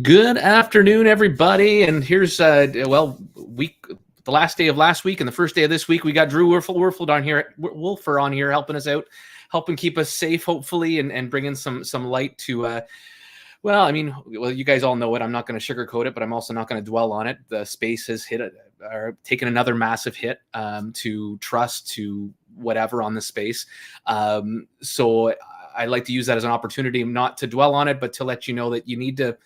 Good afternoon, everybody. And here's the last day of last week and the first day of this week. We got Drew Wolfer on here helping us out, helping keep us safe, hopefully, and bringing some light to. You guys all know it. I'm not going to sugarcoat it, but I'm also not going to dwell on it. The space has taken another massive hit to trust, to whatever on the space. So I like to use that as an opportunity, not to dwell on it, but to let you know that you need to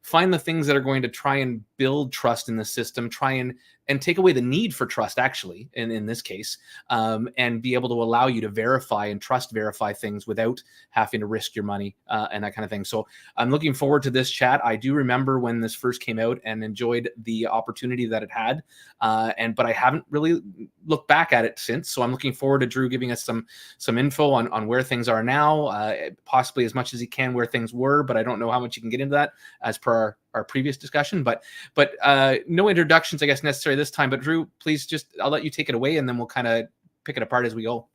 find the things that are going to try and build trust in the system, try and take away the need for trust, actually, in this case, and be able to allow you to verify and verify things without having to risk your money and that kind of thing. So I'm looking forward to this chat. I do remember when this first came out and enjoyed the opportunity that it had, but I haven't really looked back at it since. So I'm looking forward to Drew giving us some info on where things are now, possibly as much as he can where things were, but I don't know how much you can get into that as per our previous discussion, but no introductions, I guess, necessary this time. But Drew, please I'll let you take it away and then we'll kind of pick it apart as we go.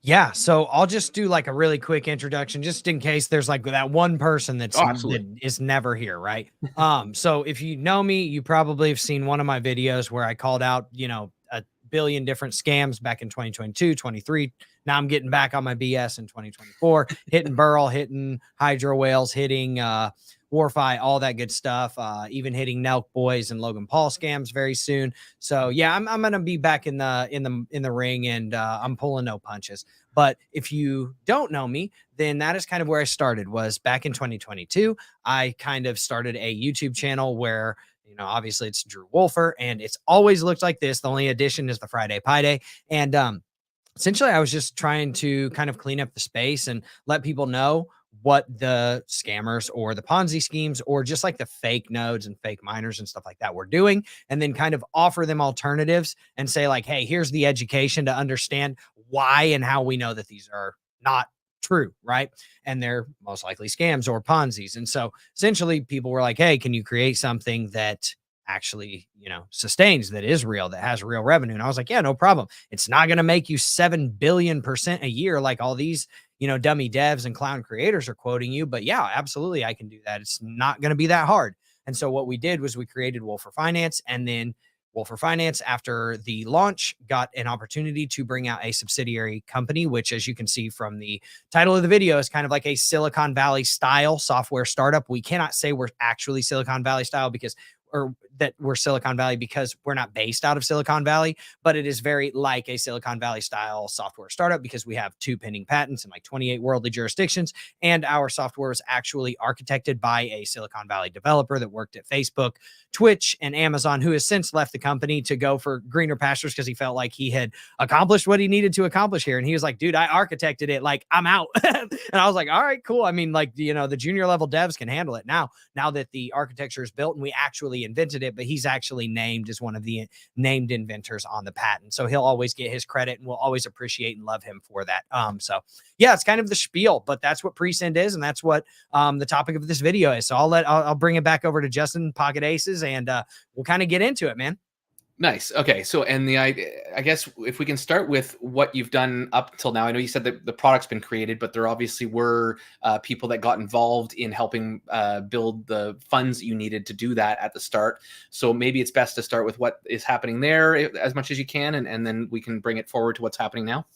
Yeah, so I'll just do like a really quick introduction just in case there's like that one person that is never here, right? So if you know me, you probably have seen one of my videos where I called out, a billion different scams back in 2022, 23. Now I'm getting back on my BS in 2024, hitting Burl, hitting Hydro Whales, hitting Warfi, all that good stuff. Even hitting Nelk Boys and Logan Paul scams very soon. So yeah, I'm gonna be back in the ring, and I'm pulling no punches. But if you don't know me, then that is kind of where I started. Was back in 2022. I kind of started a YouTube channel where, obviously it's Drew Wolfer, and it's always looked like this. The only addition is the Friday Pie Day, and essentially I was just trying to kind of clean up the space and let people know what the scammers or the Ponzi schemes or just like the fake nodes and fake miners and stuff like that were doing, and then kind of offer them alternatives and say like, hey, here's the education to understand why and how we know that these are not true, right? And they're most likely scams or Ponzi's. And so essentially people were like, hey, can you create something that actually, sustains, that is real, that has real revenue? And I was like, yeah, no problem. It's not going to make you 7 billion% a year like all these dummy devs and clown creators are quoting you. But yeah, absolutely, I can do that. It's not going to be that hard. And so what we did was we created Wolfer Finance, and then Wolfer Finance, after the launch, got an opportunity to bring out a subsidiary company, which, as you can see from the title of the video, is kind of like a Silicon Valley style software startup. We cannot say we're actually Silicon Valley style or that we're Silicon Valley because we're not based out of Silicon Valley, but it is very like a Silicon Valley style software startup because we have 2 pending patents in like 28 worldly jurisdictions. And our software is actually architected by a Silicon Valley developer that worked at Facebook, Twitch, and Amazon, who has since left the company to go for greener pastures because he felt like he had accomplished what he needed to accomplish here. And he was like, dude, I architected it. Like, I'm out. And I was like, all right, cool. I mean, like, the junior level devs can handle it now that the architecture is built and we actually invented it, but he's actually named as one of the named inventors on the patent. So he'll always get his credit, and we'll always appreciate and love him for that. So yeah, it's kind of the spiel, but that's what PreSend is. And that's what the topic of this video is. So I'll bring it back over to Justin Pocket Aces, and we'll kind of get into it, man. Nice. Okay. So, and I guess if we can start with what you've done up until now. I know you said that the product's been created, but there obviously were people that got involved in helping build the funds that you needed to do that at the start. So maybe it's best to start with what is happening there as much as you can, and then we can bring it forward to what's happening now.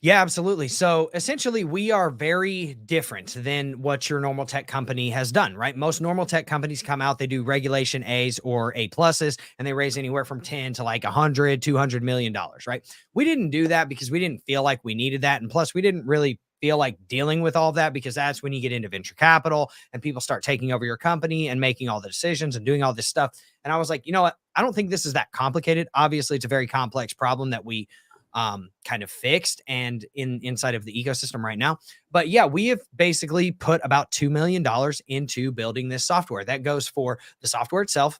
Yeah, absolutely. So essentially, we are very different than what your normal tech company has done, right? Most normal tech companies come out, they do regulation A's or A pluses, and they raise anywhere from 10 to like 100, $200 million, right? We didn't do that because we didn't feel like we needed that. And plus, we didn't really feel like dealing with all of that, because that's when you get into venture capital and people start taking over your company and making all the decisions and doing all this stuff. And I was like, you know what? I don't think this is that complicated. Obviously, it's a very complex problem that we kind of fixed and inside of the ecosystem right now. But yeah, we have basically put about $2 million into building this software. That goes for the software itself,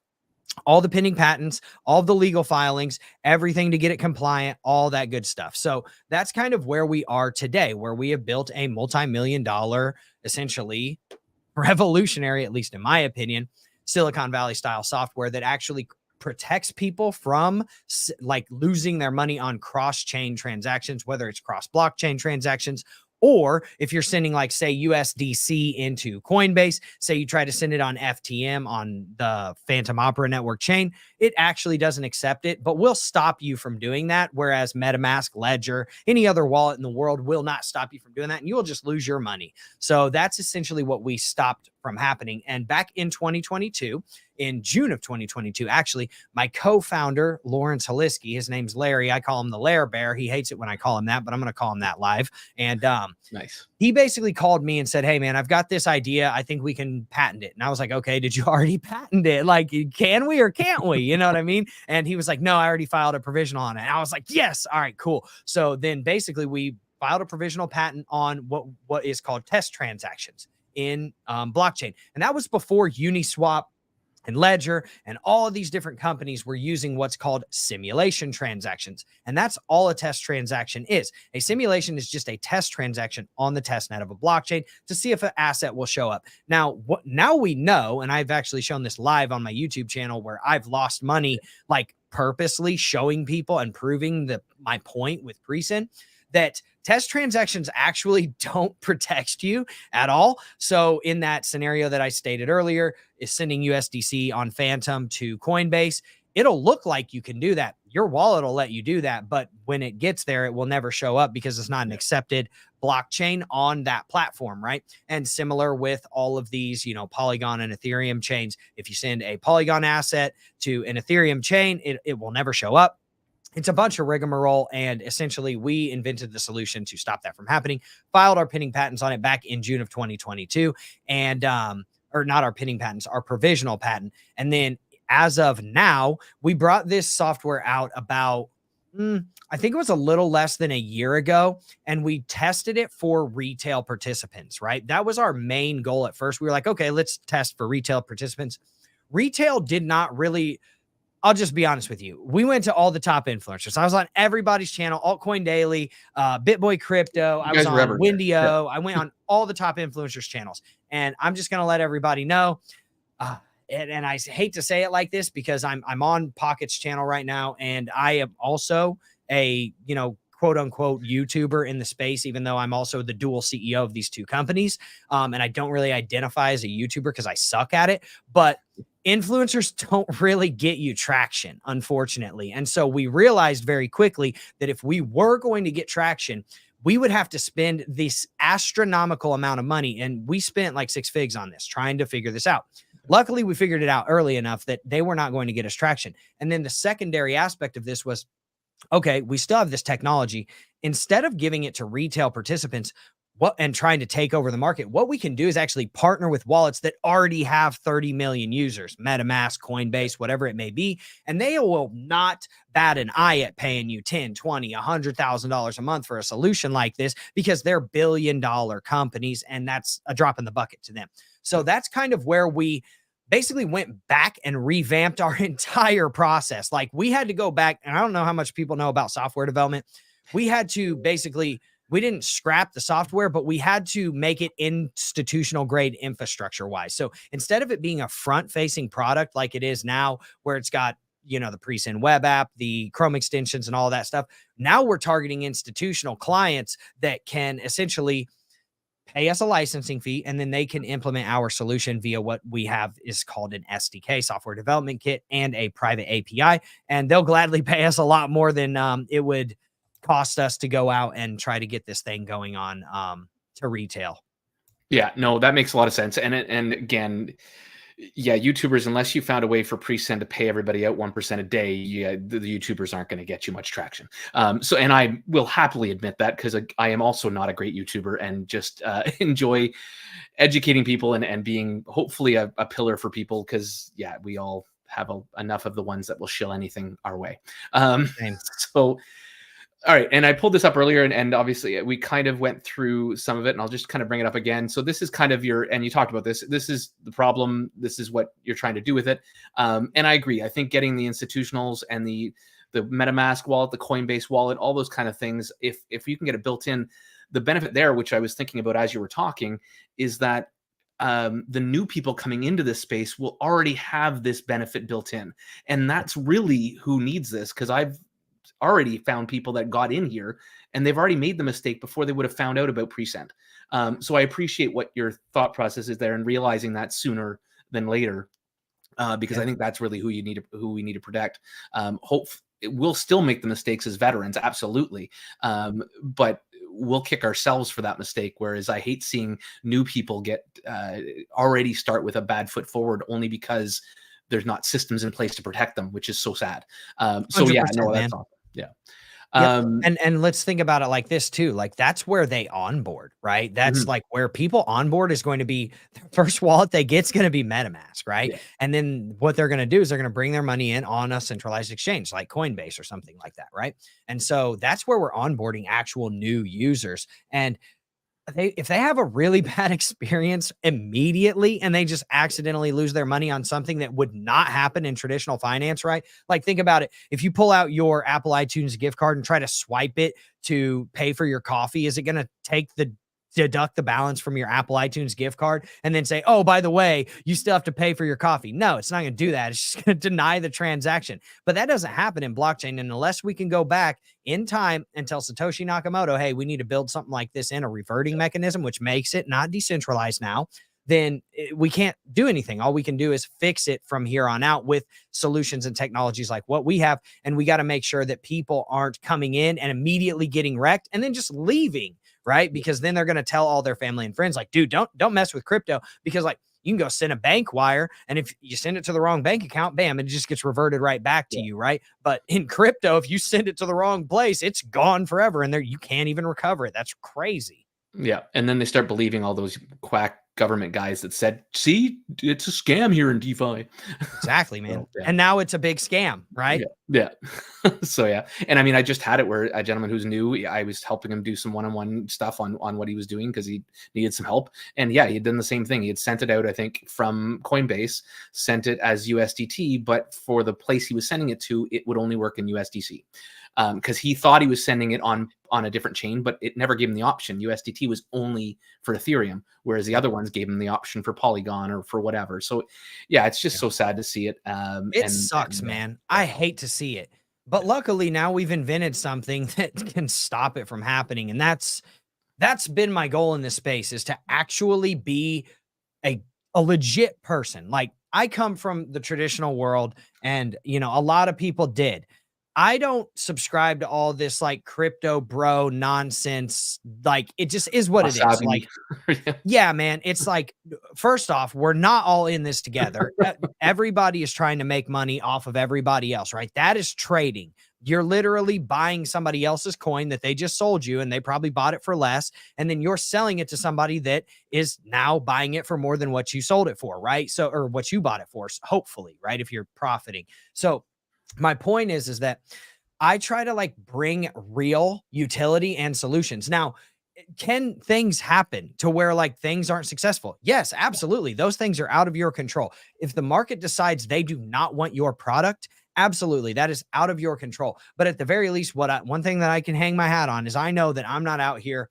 all the pending patents, all the legal filings, everything to get it compliant, all that good stuff. So that's kind of where we are today, where we have built a multi-million-dollar, essentially revolutionary, at least in my opinion, Silicon Valley style software that actually protects people from like losing their money on cross-chain transactions, whether it's cross-blockchain transactions Or if you're sending, like, say, USDC into Coinbase, say you try to send it on FTM on the Phantom Opera network chain, it actually doesn't accept it, but will stop you from doing that. Whereas MetaMask, Ledger, any other wallet in the world will not stop you from doing that, and you will just lose your money. So that's essentially what we stopped from happening. And back in 2022, in June of 2022, actually, my co-founder, Lawrence Halisky, his name's Larry. I call him the Lair Bear. He hates it when I call him that, but I'm going to call him that live. And nice. He basically called me and said, "Hey, man, I've got this idea. I think we can patent it." And I was like, "Okay, did you already patent it? Like, can we or can't we?" You know what I mean? And he was like, "No, I already filed a provisional on it." And I was like, "Yes. All right, cool." So then basically we filed a provisional patent on what is called test transactions in blockchain. And that was before Uniswap and Ledger and all of these different companies were using what's called simulation transactions. And that's all a test transaction is. A simulation is just a test transaction on the test net of a blockchain to see if an asset will show up. Now, now we know, and I've actually shown this live on my YouTube channel where I've lost money, like purposely showing people and proving my point with PreSend, that test transactions actually don't protect you at all. So in that scenario that I stated earlier, is sending USDC on Phantom to Coinbase, it'll look like you can do that. Your wallet will let you do that, but when it gets there, it will never show up because it's not an accepted blockchain on that platform, right? And similar with all of these, Polygon and Ethereum chains. If you send a Polygon asset to an Ethereum chain, it will never show up. It's a bunch of rigmarole, and essentially we invented the solution to stop that from happening, filed our pinning patents on it back in June of 2022, and or not our pinning patents, our provisional patent. And then as of now, we brought this software out about, I think it was a little less than a year ago, and we tested it for retail participants, right? That was our main goal at first. We were like, okay, let's test for retail participants. Retail did not really... I'll just be honest with you. We went to all the top influencers. I was on everybody's channel, Altcoin Daily, BitBoy Crypto. I was on Windio. Yeah. I went on all the top influencers channels. And I'm just going to let everybody know. And I hate to say it like this because I'm on Pocket's channel right now. And I am also a, quote unquote YouTuber in the space, even though I'm also the dual CEO of these two companies. And I don't really identify as a YouTuber because I suck at it. But influencers don't really get you traction, unfortunately. And so we realized very quickly that if we were going to get traction, we would have to spend this astronomical amount of money. And we spent like 6 figs on this, trying to figure this out. Luckily, we figured it out early enough that they were not going to get us traction. And then the secondary aspect of this was, okay, we still have this technology. Instead of giving it to retail participants, and trying to take over the market, what we can do is actually partner with wallets that already have 30 million users, MetaMask, Coinbase, whatever it may be, and they will not bat an eye at paying you $10, $20, $100,000 a month for a solution like this because they're billion-dollar companies, and that's a drop in the bucket to them. So that's kind of where we basically went back and revamped our entire process. Like, we had to go back, and I don't know how much people know about software development. We had to basically... We didn't scrap the software, but we had to make it institutional grade infrastructure wise. So instead of it being a front facing product like it is now, where it's got, the PreSend web app, the Chrome extensions and all that stuff, now we're targeting institutional clients that can essentially pay us a licensing fee, and then they can implement our solution via what we have is called an SDK, software development kit, and a private API. And they'll gladly pay us a lot more than it would cost us to go out and try to get this thing going on to retail. Yeah, no, that makes a lot of sense. And again, yeah, YouTubers, unless you found a way for PreSend to pay everybody out 1% a day, the YouTubers aren't going to get you much traction. And I will happily admit that because I am also not a great YouTuber and just enjoy educating people and being hopefully a pillar for people because, yeah, we all have enough of the ones that will shill anything our way. So... All right. And I pulled this up earlier and obviously we kind of went through some of it and I'll just kind of bring it up again. So this is kind of and you talked about this is the problem. This is what you're trying to do with it. And I agree. I think getting the institutionals and the MetaMask wallet, the Coinbase wallet, all those kind of things, if you can get it built in, the benefit there, which I was thinking about as you were talking, is that the new people coming into this space will already have this benefit built in. And that's really who needs this. Because already found people that got in here and they've already made the mistake before they would have found out about PreSend. So I appreciate what your thought process is there and realizing that sooner than later, because I think that's really who we need to protect. We'll still make the mistakes as veterans, absolutely, but we'll kick ourselves for that mistake. Whereas I hate seeing new people get already start with a bad foot forward only because there's not systems in place to protect them, which is so sad. So yeah, no, that's awesome. Yeah. Yep. And let's think about it like this too. Like that's where they onboard, right? That's like where people onboard is going to be the first wallet they get's going to be MetaMask, right? Yeah. And then what they're going to do is they're going to bring their money in on a centralized exchange like Coinbase or something like that, right? And so that's where we're onboarding actual new users. And if they have a really bad experience immediately and they just accidentally lose their money on something that would not happen in traditional finance, right? Like think about it. If you pull out your Apple iTunes gift card and try to swipe it to pay for your coffee, is it going to deduct the balance from your Apple iTunes gift card and then say, oh, by the way, you still have to pay for your coffee? No, it's not going to do that. It's just going to deny the transaction. But that doesn't happen in blockchain. And unless we can go back in time and tell Satoshi Nakamoto, hey, we need to build something like this in a reverting mechanism, which makes it not decentralized now, then we can't do anything. All we can do is fix it from here on out with solutions and technologies like what we have. And we got to make sure that people aren't coming in and immediately getting wrecked and then just leaving, right? Because then they're going to tell all their family and friends like, dude, don't mess with crypto, because like you can go send a bank wire, and if you send it to the wrong bank account, bam, it just gets reverted right back to you, right? But in crypto, if you send it to the wrong place, it's gone forever, and there you can't even recover it. That's crazy. Yeah, and then they start believing all those quack government guys that said, see, it's a scam here in DeFi. Exactly, man. So, yeah. And now it's a big scam, right? Yeah. So yeah. And I mean, I just had it where a gentleman who's new, I was helping him do some one-on-one stuff on what he was doing because he needed some help. And yeah, he had done the same thing. He had sent it out, I think, from Coinbase, sent it as USDT, but for the place he was sending it to, it would only work in USDC. Because he thought he was sending it on a different chain, but it never gave him the option. USDT was only for Ethereum, whereas the other ones gave him the option for Polygon or for whatever. So yeah, it's just so sad to see it. It sucks, man. I hate to see it. But luckily now we've invented something that can stop it from happening. And that's been my goal in this space, is to actually be a legit person. Like I come from the traditional world, and a lot of people did. I don't subscribe to all this like crypto bro nonsense. Like it just is what it is. Like, yeah, man. It's like, first off, we're not all in this together. Everybody is trying to make money off of everybody else, right? That is trading. You're literally buying somebody else's coin that they just sold you, and they probably bought it for less. And then you're selling it to somebody that is now buying it for more than what you sold it for, right? So, or what you bought it for, hopefully, right? If you're profiting. So my point is that I try to like bring real utility and solutions. Now, can things happen to where like things aren't successful? Yes, absolutely. Those things are out of your control. If the market decides they do not want your product, absolutely, that is out of your control. But at the very least, one thing that I can hang my hat on is I know that I'm not out here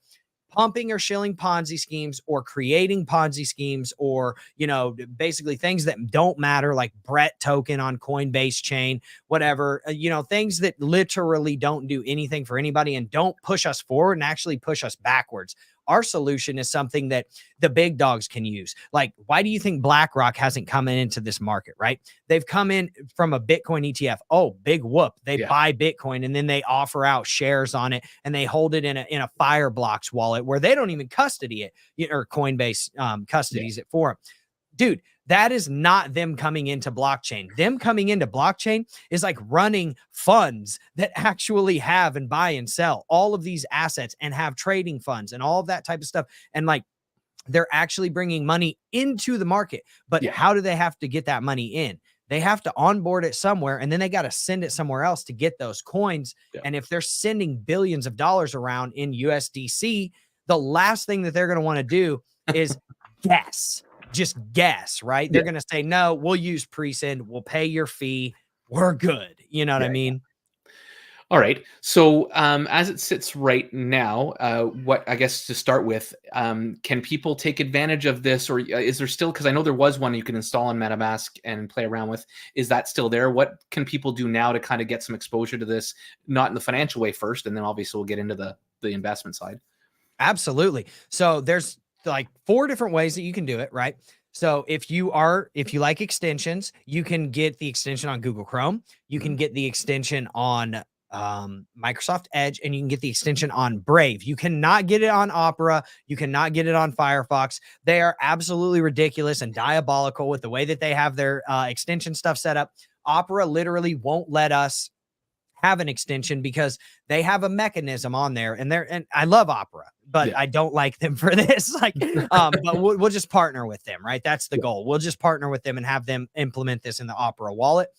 pumping or shilling Ponzi schemes or creating Ponzi schemes or, basically things that don't matter, like Brett token on Coinbase chain, whatever, things that literally don't do anything for anybody and don't push us forward and actually push us backwards. Our solution is something that the big dogs can use. Like, why do you think BlackRock hasn't come into this market, right? They've come in from a Bitcoin ETF. Oh, big whoop. They buy Bitcoin and then they offer out shares on it and they hold it in a Fireblocks wallet where they don't even custody it, or Coinbase custodies it for them. Dude, that is not them coming into blockchain. Them coming into blockchain is like running funds that actually have and buy and sell all of these assets and have trading funds and all of that type of stuff. And like, they're actually bringing money into the market. But how do they have to get that money in? They have to onboard it somewhere, and then they got to send it somewhere else to get those coins. And if they're sending billions of dollars around in USDC, the last thing that they're going to want to do is guess. Just guess, right? They're going to say, no, we'll use PreSend. We'll pay your fee. We're good. You know what I mean? All right. So as it sits right now, what I guess to start with, can people take advantage of this, or is there still? Because I know there was one you can install on MetaMask and play around with. Is that still there? What can people do now to kind of get some exposure to this, not in the financial way first, and then obviously we'll get into the investment side. Absolutely. So there's like 4 different ways that you can do it, right? So if you like extensions, you can get the extension on Google Chrome, you can get the extension on Microsoft Edge, and you can get the extension on Brave. You cannot get it on Opera. You cannot get it on Firefox. They are absolutely ridiculous and diabolical with the way that they have their extension stuff set up. Opera literally won't let us have an extension because they have a mechanism on there, and I love Opera, but I don't like them for this. Like, but we'll just partner with them, right? That's the goal. We'll just partner with them and have them implement this in the Opera wallet.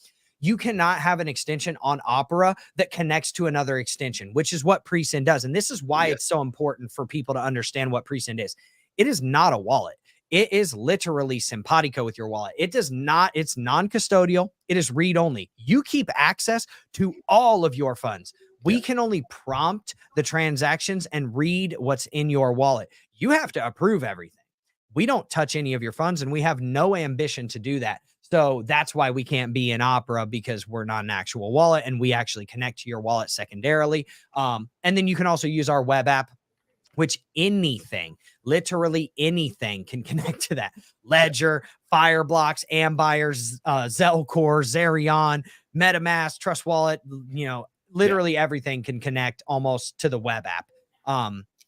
You cannot have an extension on Opera that connects to another extension, which is what PreSend does. And this is why it's so important for people to understand what PreSend is. It is not a wallet. It is literally simpatico with your wallet. It does not, it's non-custodial. It is read only. You keep access to all of your funds. We can only prompt the transactions and read what's in your wallet. You have to approve everything. We don't touch any of your funds, and we have no ambition to do that. So that's why we can't be in Opera, because we're not an actual wallet, and we actually connect to your wallet secondarily. And then you can also use our web app, which anything, literally anything can connect to that. Ledger, Fireblocks, Ambires, Zelcore, Zerion, MetaMask, Trust Wallet, literally everything can connect almost to the web app.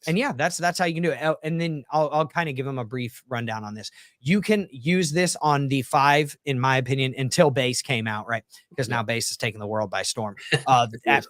And yeah, that's how you can do it. And then I'll kind of give them a brief rundown on this. You can use this on the 5, in my opinion, until Base came out, right? Because now Base is taking the world by storm. At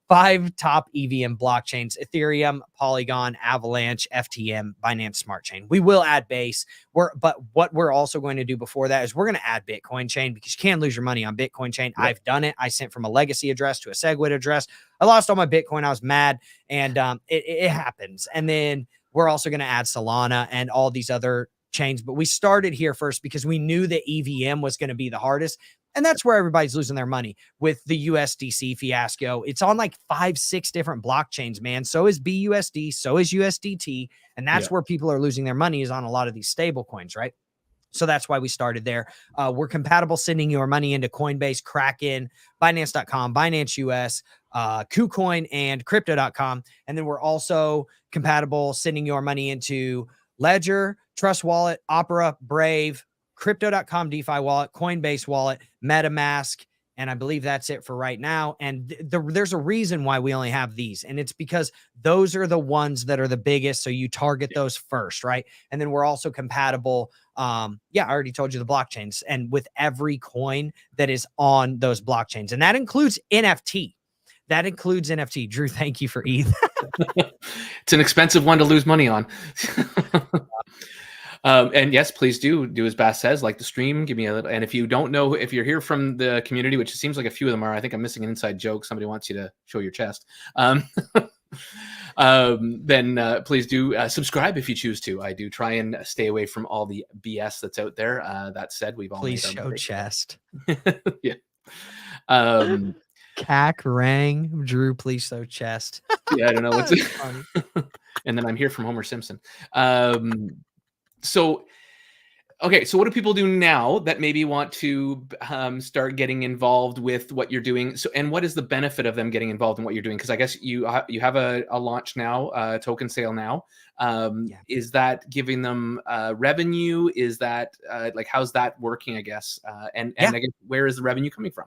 5 top EVM blockchains: Ethereum, Polygon, Avalanche, FTM, Binance Smart Chain. We will add Base. But what we're also going to do before that is we're going to add Bitcoin Chain, because you can lose your money on Bitcoin Chain. I've done it. I sent from a legacy address to a SegWit address. I lost all my Bitcoin. I was mad, and it happens. And then we're also going to add Solana and all these other chains. But we started here first because we knew that EVM was going to be the hardest. And that's where everybody's losing their money with the USDC fiasco. It's on like 5-6 different blockchains, man. So is BUSD, so is USDT. And that's where people are losing their money, is on a lot of these stable coins, right? So that's why we started there. We're compatible sending your money into Coinbase, Kraken, Binance.com, Binance US, KuCoin, and Crypto.com. And then we're also compatible sending your money into Ledger, Trust Wallet, Opera, Brave, Crypto.com DeFi wallet, Coinbase wallet, MetaMask, and I believe that's it for right now. And there's a reason why we only have these, and it's because those are the ones that are the biggest, so you target those first, right? And then we're also compatible. I already told you the blockchains, and with every coin that is on those blockchains, and that includes NFT. That includes NFT. Drew, thank you for ETH. It's an expensive one to lose money on. And yes, please do as Bass says, like the stream, give me a little. And if you don't know, if you're here from the community, which it seems like a few of them are, I think I'm missing an inside joke. Somebody wants you to show your chest. Then please do subscribe if you choose to. I do try and stay away from all the BS that's out there. That said, we've all please show chest. Yeah. CAC rang. Drew, please show chest. Yeah, I don't know what's funny. And then I'm here from Homer Simpson. So what do people do now that maybe want to start getting involved with what you're doing? So, and what is the benefit of them getting involved in what you're doing? Because I guess you have a launch now, a token sale now. Is that giving them revenue? Is that how's that working? I guess, and I guess, where is the revenue coming from?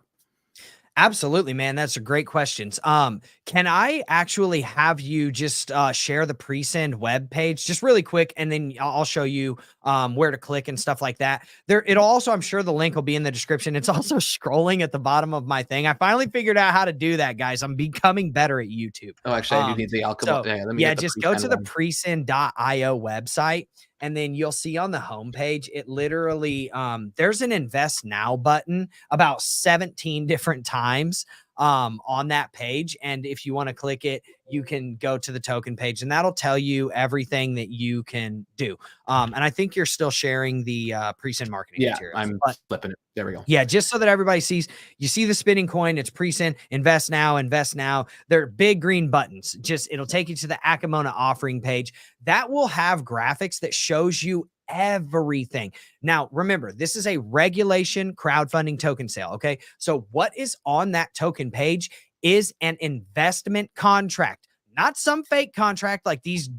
Absolutely, man. That's a great questions. Can I actually have you just share the PreSend web page just really quick, and then I'll show you where to click and stuff like that. It'll also, I'm sure the link will be in the description. It's also scrolling at the bottom of my thing. I finally figured out how to do that, guys. I'm becoming better at YouTube. Oh, actually, I do need the alcohol. Just go to the presend.io website. And then you'll see on the homepage, it literally, there's an invest now button about 17 different times. on that page. And if you want to click it, you can go to the token page, and that'll tell you everything that you can do. And I think you're still sharing the PreSend marketing materials. I'm flipping it. There we go. Yeah, just so that everybody sees, you see the spinning coin, it's PreSend, invest now, invest now. They're big green buttons. Just, it'll take you to the Acamona offering page. That will have graphics that shows you everything. Now, remember, this is a regulation crowdfunding token sale. Okay. So what is on that token page is an investment contract, not some fake contract like these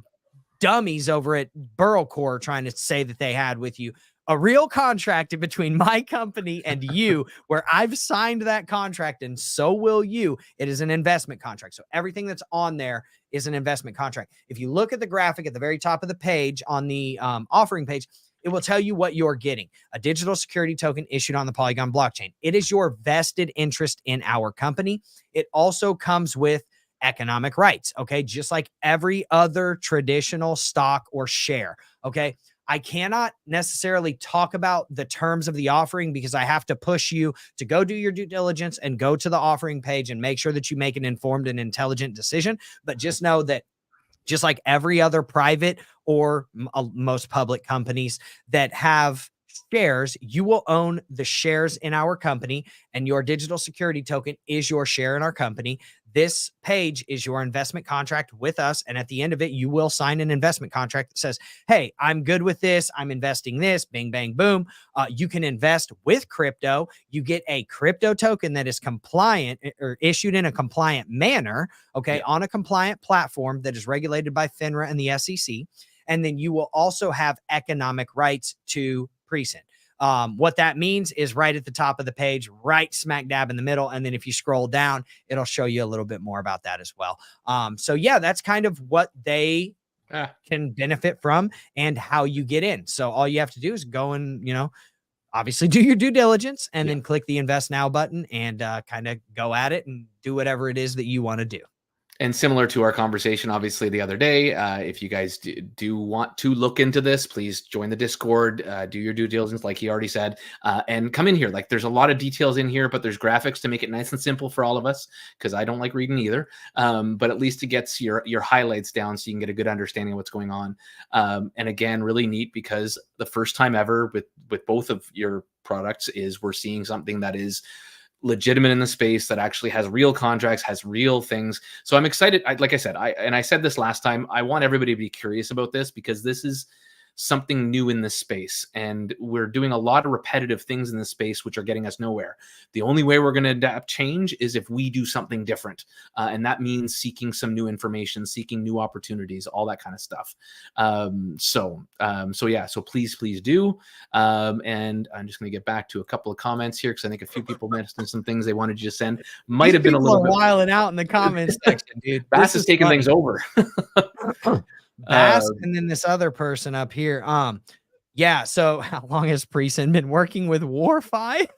dummies over at Burlcore trying to say that they had with you. A real contract between my company and you, where I've signed that contract, and so will you. It is an investment contract. So everything that's on there is an investment contract. If you look at the graphic at the very top of the page on the offering page, it will tell you what you're getting: a digital security token issued on the Polygon blockchain. It is your vested interest in our company. It also comes with economic rights. Okay. Just like every other traditional stock or share. Okay. I cannot necessarily talk about the terms of the offering because I have to push you to go do your due diligence and go to the offering page and make sure that you make an informed and intelligent decision. But just know that just like every other private or most public companies that have shares, you will own the shares in our company, and your digital security token is your share in our company. This page is your investment contract with us. And at the end of it, you will sign an investment contract that says, hey, I'm good with this. I'm investing this. Bing, bang, boom. You can invest with crypto. You get a crypto token that is compliant or issued in a compliant manner. Okay. Yeah. On a compliant platform that is regulated by FINRA and the SEC. And then you will also have economic rights to PreSend. What that means is right at the top of the page, right smack dab in the middle. And then if you scroll down, it'll show you a little bit more about that as well. So yeah, that's kind of what they can benefit from and how you get in. So all you have to do is go and, obviously do your due diligence and then click the invest now button and kind of go at it and do whatever it is that you want to do. And similar to our conversation, obviously, the other day, if you guys do want to look into this, please join the Discord, do your due diligence, like he already said, and come in here. Like, there's a lot of details in here, but there's graphics to make it nice and simple for all of us, because I don't like reading either. But at least it gets your highlights down so you can get a good understanding of what's going on. And again, really neat, because the first time ever with both of your products is we're seeing something that is legitimate in the space, that actually has real contracts, has real things. So I'm excited. Like I said, I said this last time, I want everybody to be curious about this, because this is something new in this space, and we're doing a lot of repetitive things in this space which are getting us nowhere. The only way we're going to adapt change is if we do something different, and that means seeking some new information, seeking new opportunities, all that kind of stuff. So please do. And I'm just going to get back to a couple of comments here, because I think a few people mentioned some things they wanted you to send. Might have been a little bit wilding out in the comments section, dude. Bass is taking things over. Bass, and then this other person up here. Yeah. So how long has PreSend been working with WEB3?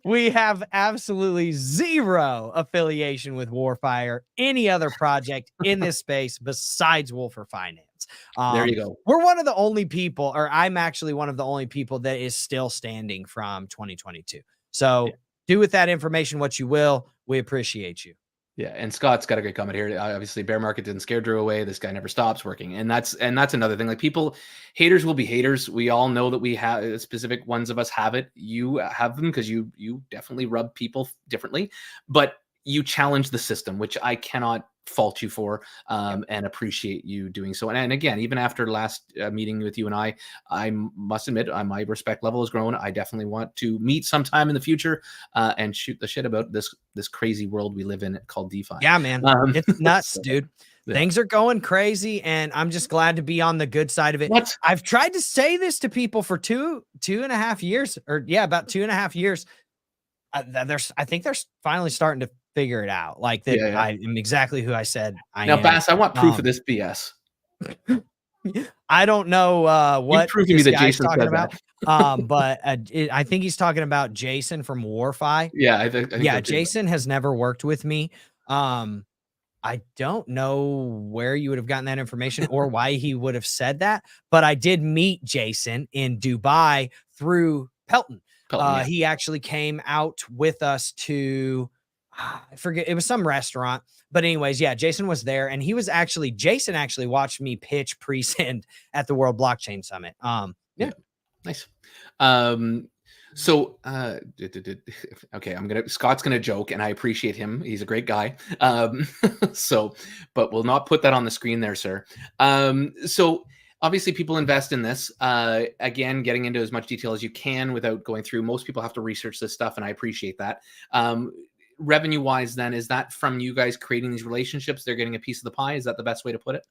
We have absolutely zero affiliation with WEB3 or any other project in this space besides Wolfer Finance. There you go. We're one of the only people, or I'm actually one of the only people that is still standing from 2022. So do with that information what you will. We appreciate you. Yeah, and Scott's got a good comment here. Obviously, bear market didn't scare Drew away. This guy never stops working, and that's another thing. Like, haters will be haters. We all know that we have specific ones of us have it. You have them because you definitely rub people differently, but you challenge the system, which I cannot fault you for, and appreciate you doing so. And again, even after last meeting with you and I must admit, my respect level has grown. I definitely want to meet sometime in the future and shoot the shit about this crazy world we live in called DeFi. Yeah, man, it's nuts, dude. Yeah. Things are going crazy, and I'm just glad to be on the good side of it. I've tried to say this to people for two and a half years, or about 2.5 years. I think they're finally starting to figure it out. Like that, I am exactly who I said I am. Now, Bass, I want proof of this BS. I don't know what this guy's talking about, but I think he's talking about Jason from WEB3. Yeah, I think Jason has never worked with me. I don't know where you would have gotten that information or why he would have said that, but I did meet Jason in Dubai through Pelton. He actually came out with us to, I forget, it was some restaurant. But anyways, yeah, Jason was there, and Jason actually watched me pitch PreSend at the World Blockchain Summit. Yeah. Nice. So, okay, Scott's gonna joke, and I appreciate him. He's a great guy. But we'll not put that on the screen there, sir. So obviously people invest in this. Again, getting into as much detail as you can without going through. Most people have to research this stuff, and I appreciate that. Revenue wise, then, is that from you guys creating these relationships? They're getting a piece of the pie. Is that the best way to put it?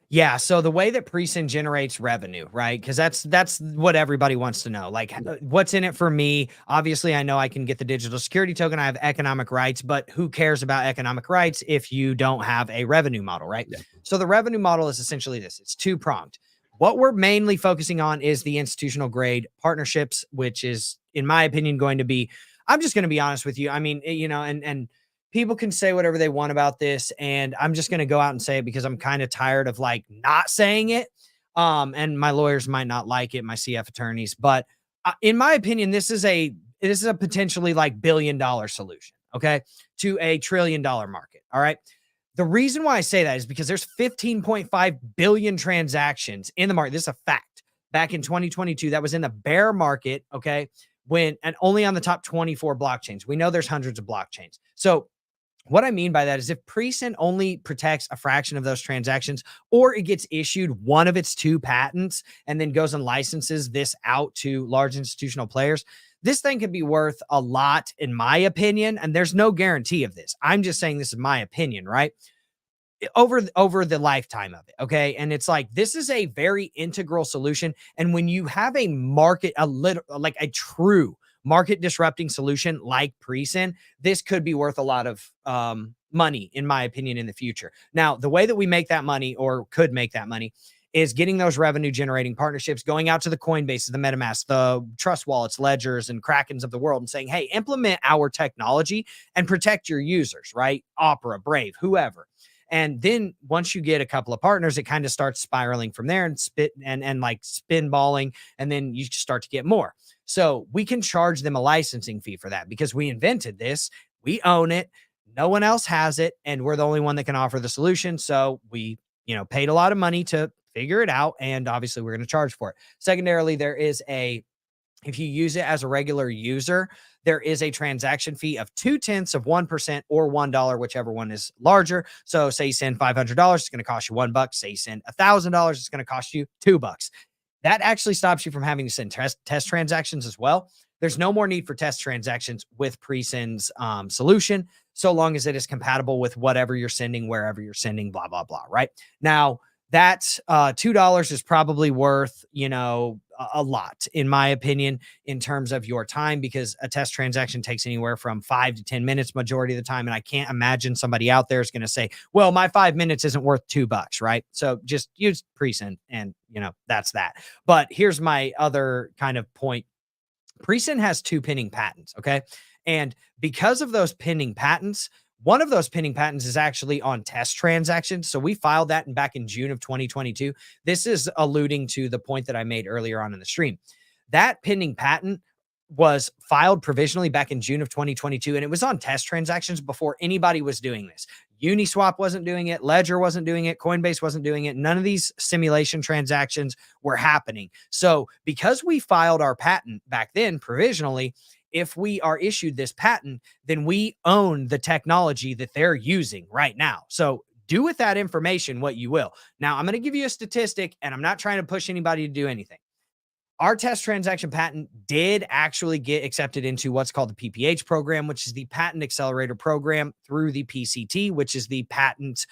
Yeah. So the way that PreSend generates revenue, right? Because that's what everybody wants to know. Like, what's in it for me? Obviously, I know I can get the digital security token. I have economic rights, but who cares about economic rights if you don't have a revenue model, right? Yeah. So the revenue model is essentially this. It's two-pronged. What we're mainly focusing on is the institutional grade partnerships, which is, in my opinion, going to be, I'm just going to be honest with you. I mean, and people can say whatever they want about this, and I'm just going to go out and say it because I'm kind of tired of like not saying it. And my lawyers might not like it, my CF attorneys, but in my opinion, this is a potentially like $1 billion solution, okay, to a $1 trillion market. All right. The reason why I say that is because there's 15.5 billion transactions in the market. This is a fact. Back in 2022, that was in the bear market, okay, and only on the top 24 blockchains. We know there's hundreds of blockchains. So what I mean by that is if PreSend only protects a fraction of those transactions, or it gets issued one of its 2 patents and then goes and licenses this out to large institutional players, this thing could be worth a lot, in my opinion. And there's no guarantee of this. I'm just saying this is my opinion, right? Over the lifetime of it. Okay. And it's like, this is a very integral solution. And when you have a market, like a true market disrupting solution like PreSend, this could be worth a lot of money, in my opinion, in the future. Now, the way that we make that money, or could make that money, is getting those revenue generating partnerships, going out to the Coinbases, the MetaMask, the Trust Wallets, Ledgers, and Krakens of the world and saying, hey, implement our technology and protect your users, right? Opera, Brave, whoever. And then once you get a couple of partners, it kind of starts spiraling from there and like spinballing. And then you start to get more. So we can charge them a licensing fee for that because we invented this. We own it. No one else has it. And we're the only one that can offer the solution. So we, paid a lot of money to figure it out. And obviously we're going to charge for it. Secondarily, if you use it as a regular user, there is a transaction fee of 0.2% or $1, whichever one is larger. So say you send $500, it's going to cost you $1. Say you send $1,000, it's going to cost you $2. That actually stops you from having to send test transactions as well. There's no more need for test transactions with PreSend's solution, so long as it is compatible with whatever you're sending, wherever you're sending, blah, blah, blah, right? Now, that $2 is probably worth, a lot, in my opinion, in terms of your time, because a test transaction takes anywhere from 5 to 10 minutes majority of the time. And I can't imagine somebody out there is going to say, well, my 5 minutes isn't worth $2, right? So just use PreSend and, that's that. But here's my other kind of point. PreSend has 2 pending patents, okay? And because of those pending patents, one of those pending patents is actually on test transactions. So we filed that back in June of 2022. This is alluding to the point that I made earlier on in the stream. That pending patent was filed provisionally back in June of 2022, and it was on test transactions before anybody was doing this. Uniswap wasn't doing it. Ledger wasn't doing it. Coinbase wasn't doing it. None of these simulation transactions were happening. So because we filed our patent back then provisionally, if we are issued this patent, then we own the technology that they're using right now. So do with that information what you will. Now, I'm going to give you a statistic, and I'm not trying to push anybody to do anything. Our test transaction patent did actually get accepted into what's called the PPH program, which is the Patent Accelerator Program through the PCT, which is the Patent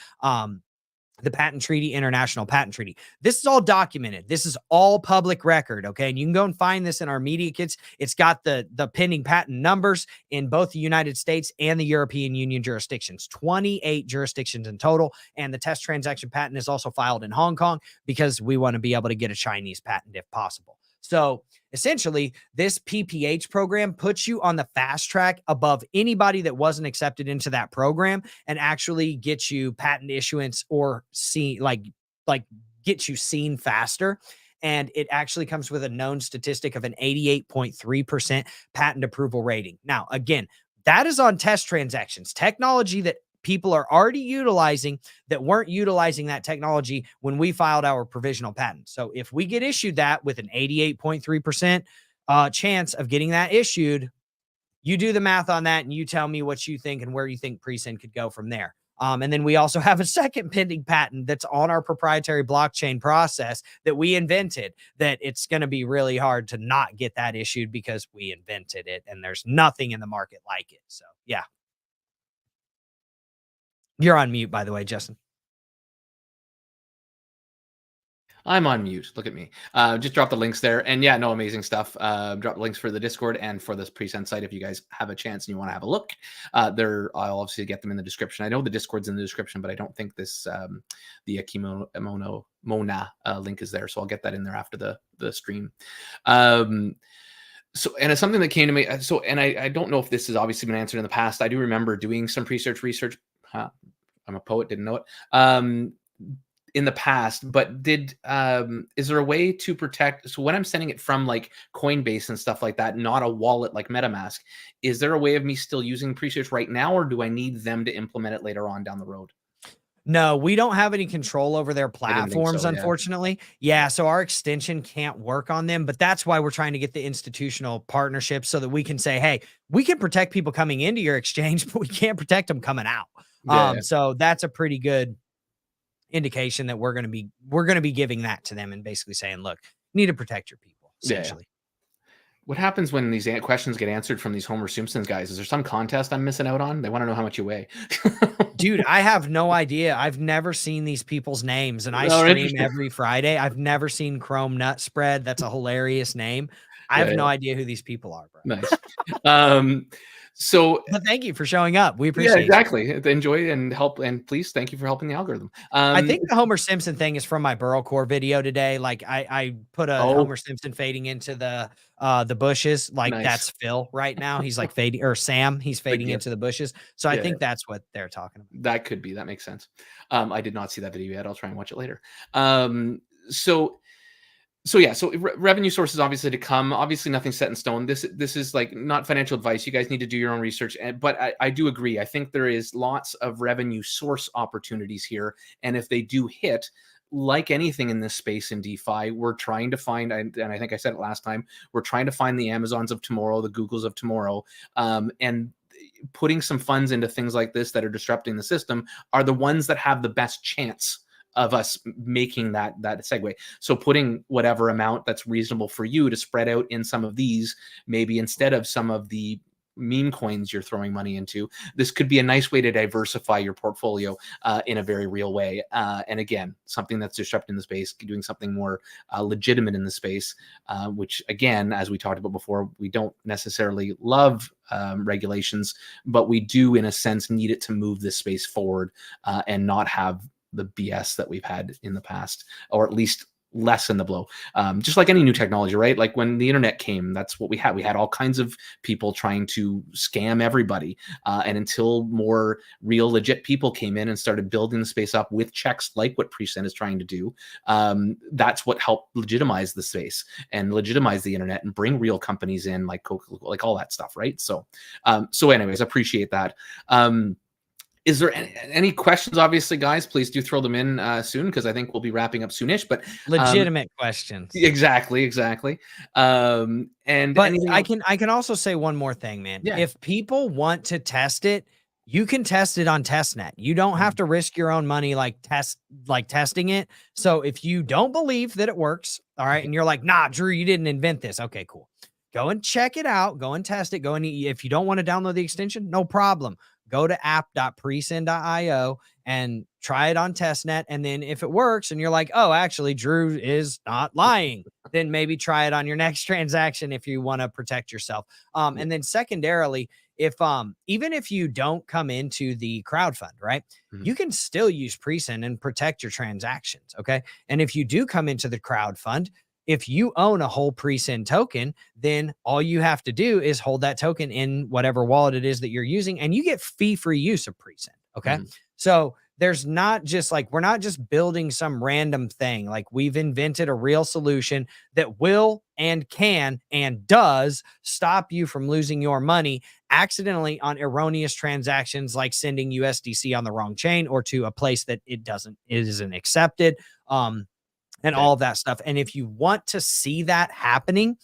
Treaty, International Patent Treaty. This is all documented. This is all public record, okay? And you can go and find this in our media kits. It's got the pending patent numbers in both the United States and the European Union jurisdictions, 28 jurisdictions in total. And the test transaction patent is also filed in Hong Kong because we want to be able to get a Chinese patent if possible. So essentially, this PPH program puts you on the fast track above anybody that wasn't accepted into that program, and actually gets you patent issuance or get you seen faster. and it actually comes with a known statistic of an 88.3% patent approval rating. Now, again, that is on test transactions, technology that people are already utilizing that weren't utilizing that technology when we filed our provisional patent. So if we get issued that with an 88.3% chance of getting that issued, you do the math on that and you tell me what you think and where you think PreSend could go from there. And then we also have a second pending patent that's on our proprietary blockchain process that we invented, that it's going to be really hard to not get that issued because we invented it and there's nothing in the market like it. So yeah. You're on mute, by the way, Justin. I'm on mute. Look at me. Just drop the links there. And yeah, no, amazing stuff. Drop links for the Discord and for this PreSend site if you guys have a chance and you want to have a look. I'll obviously get them in the description. I know the Discord's in the description, but I don't think this the Akimono Mona link is there. So I'll get that in there after the stream. So, and it's something that came to me. So, and I don't know if this has obviously been answered in the past. I do remember doing some research. I'm a poet, didn't know it. In the past, but is there a way to protect? So when I'm sending it from like Coinbase and stuff like that, not a wallet like MetaMask, is there a way of me still using PreSearch right now, or do I need them to implement it later on down the road? No, we don't have any control over their platforms, unfortunately. Yeah, so our extension can't work on them, but that's why we're trying to get the institutional partnership so that we can say, hey, we can protect people coming into your exchange, but we can't protect them coming out. So that's a pretty good indication that we're going to be giving that to them and basically saying, look, you need to protect your people, essentially. What happens when these questions get answered from these Homer Simpson guys? Is there some contest I'm missing out on? They want to know how much you weigh. Dude, I have no idea. I've never seen these people's names, and I stream every Friday. I've never seen Chrome Nut Spread. That's a hilarious name. I have no idea who these people are, bro. Nice. But thank you for showing up. We appreciate it. Exactly. Enjoy and help. And please, thank you for helping the algorithm. I think the Homer Simpson thing is from my Burl Core video today. Like I put a Homer Simpson fading into the bushes. Like that's Phil right now. He's like fading, or Sam. He's fading into the bushes. So I think that's what they're talking about. That could be. That makes sense. I did not see that video yet. I'll try and watch it later. So revenue sources obviously to come. Obviously, nothing's set in stone. This is like not financial advice. You guys need to do your own research. But I do agree. I think there is lots of revenue source opportunities here, and if they do hit, like anything in this space in DeFi, we're trying to find. And I think I said it last time. We're trying to find the Amazons of tomorrow, the Googles of tomorrow, and putting some funds into things like this that are disrupting the system are the ones that have the best chance of us making that segue. So putting whatever amount that's reasonable for you to spread out in some of these, maybe instead of some of the meme coins you're throwing money into, this could be a nice way to diversify your portfolio in a very real way. And again, something that's disrupting the space, doing something more legitimate in the space, which again, as we talked about before, we don't necessarily love regulations, but we do in a sense need it to move this space forward and not have the BS that we've had in the past, or at least lessen the blow. Just like any new technology, right? Like when the internet came, that's what we had. We had all kinds of people trying to scam everybody. And until more real legit people came in and started building the space up with checks like what PreSend is trying to do, that's what helped legitimize the space and legitimize the internet and bring real companies in like Coca-Cola, like all that stuff, right? So anyways, appreciate that. Is there any questions? Obviously, guys, please do throw them in soon, because I think we'll be wrapping up soonish. But legitimate questions. Exactly. And but I can also say one more thing, man. Yeah. If people want to test it, you can test it on testnet. You don't have to risk your own money testing it. So if you don't believe that it works, all right, and you're like, nah, Drew, you didn't invent this. Okay, cool. Go and check it out. Go and test it. Go and if you don't want to download the extension, no problem. Go to app.presend.io and try it on testnet. And then if it works and you're like, oh, actually, Drew is not lying, then maybe try it on your next transaction if you want to protect yourself. And then secondarily, if even if you don't come into the crowdfund, right, you can still use PreSend and protect your transactions. Okay. And if you do come into the crowdfund, if you own a whole PreSend token, then all you have to do is hold that token in whatever wallet it is that you're using, and you get fee-free use of PreSend. Okay. So there's not just like, we're not just building some random thing. Like, we've invented a real solution that will and can and does stop you from losing your money accidentally on erroneous transactions, like sending USDC on the wrong chain or to a place that it isn't accepted. And all of that stuff. And if you want to see that happening,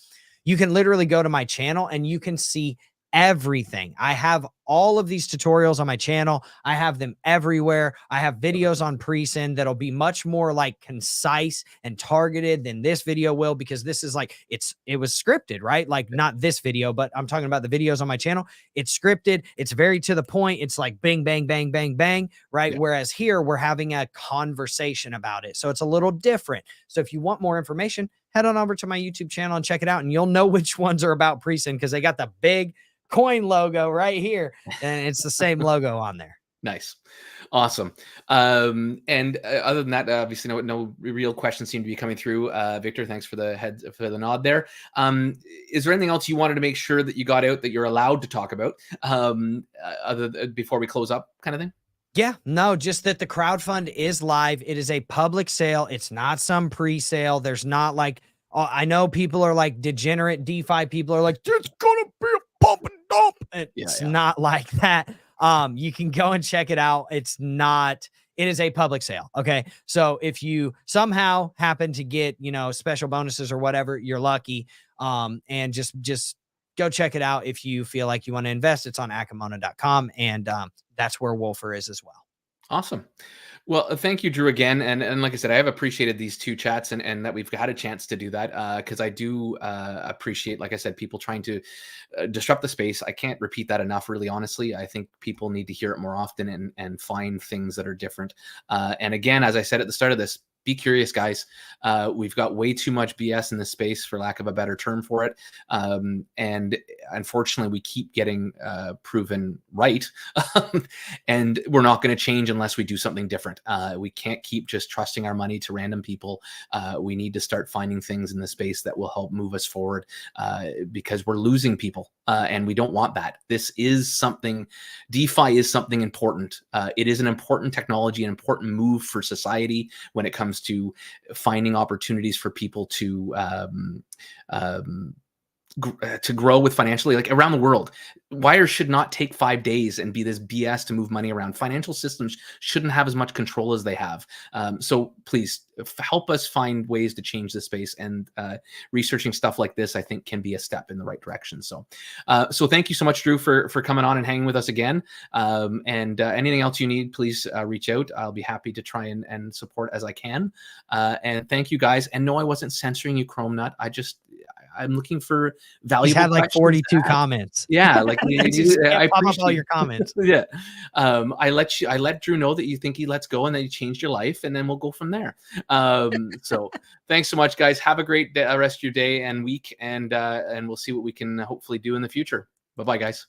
you can literally go to my channel and you can see everything. I have all of these tutorials on my channel. I have them everywhere. I have videos on PreSend that'll be much more like concise and targeted than this video will, because this is like, it was scripted, right? Like, not this video, but I'm talking about the videos on my channel. It's scripted. It's very to the point. It's like bang, bang, bang, bang, bang, right? Yeah. Whereas here we're having a conversation about it. So it's a little different. So if you want more information, head on over to my YouTube channel and check it out. And you'll know which ones are about PreSend, because they got the big coin logo right here, and it's the same logo on there. Nice. Awesome. And other than that, obviously no real questions seem to be coming through. Victor, thanks for the nod there. Is there anything else you wanted to make sure that you got out that you're allowed to talk about, before we close up, kind of thing? Yeah, no, just that the crowdfund is live. It is a public sale. It's not some pre-sale. There's not like, I know people are like degenerate DeFi people are like, it's gonna be a pump and dump. It's not like that. You can go and check it out. It is a public sale. Okay. So if you somehow happen to get, special bonuses or whatever, you're lucky. And just go check it out. If you feel like you want to invest, it's on akamona.com. And, that's where Wolfer is as well. Awesome. Well, thank you, Drew, again. And like I said, I have appreciated these two chats and that we've had a chance to do that, because I do appreciate, like I said, people trying to disrupt the space. I can't repeat that enough, really, honestly. I think people need to hear it more often and find things that are different. And again, as I said at the start of this, be curious, guys. We've got way too much BS in this space, for lack of a better term for it. And unfortunately, we keep getting proven right. And we're not going to change unless we do something different. We can't keep just trusting our money to random people. We need to start finding things in the space that will help move us forward, because we're losing people. And we don't want that. This is something, DeFi is something important. It is an important technology, an important move for society when it comes to finding opportunities for people to grow with financially, like around the world. Wires should not take 5 days and be this BS to move money around. Financial systems shouldn't have as much control as they have. So please help us find ways to change the space, and researching stuff like this, I think, can be a step in the right direction. So thank you so much, Drew, for coming on and hanging with us again. And anything else you need, please reach out. I'll be happy to try and support as I can. And thank you, guys. And no, I wasn't censoring you, Chrome Nut. I'm looking for valuable. He's had like 42 comments. Yeah, like I pop up all your comments. Yeah, I let Drew know that you think he lets go and that he changed your life, and then we'll go from there. So thanks so much, guys. Have a great rest of your day and week, and we'll see what we can hopefully do in the future. Bye-bye, guys.